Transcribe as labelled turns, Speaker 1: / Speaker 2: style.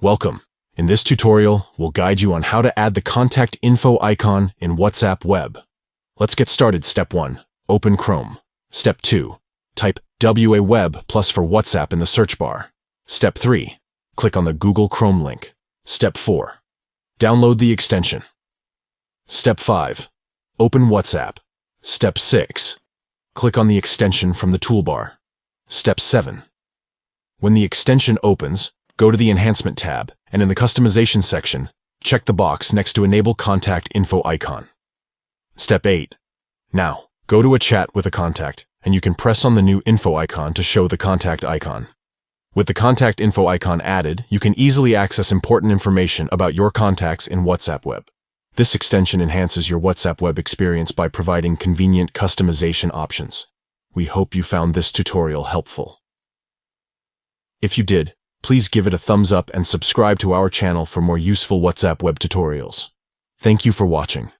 Speaker 1: Welcome. In this tutorial, we'll guide you on how to add the contact info icon in WhatsApp Web. Let's get started. Step 1. Open Chrome. Step 2. Type WA Web plus for WhatsApp in the search bar. Step 3. Click on the Google Chrome link. Step 4. Download the extension. Step 5. Open WhatsApp. Step 6. Click on the extension from the toolbar. Step 7. When the extension opens, go to the Enhancement tab, and in the Customization section, check the box next to Enable Contact Info icon. Step 8. Now, go to a chat with a contact, and you can press on the new info icon to show the contact icon. With the contact info icon added, you can easily access important information about your contacts in WhatsApp Web. This extension enhances your WhatsApp Web experience by providing convenient customization options. We hope you found this tutorial helpful. If you did, please give it a thumbs up and subscribe to our channel for more useful WhatsApp Web tutorials. Thank you for watching.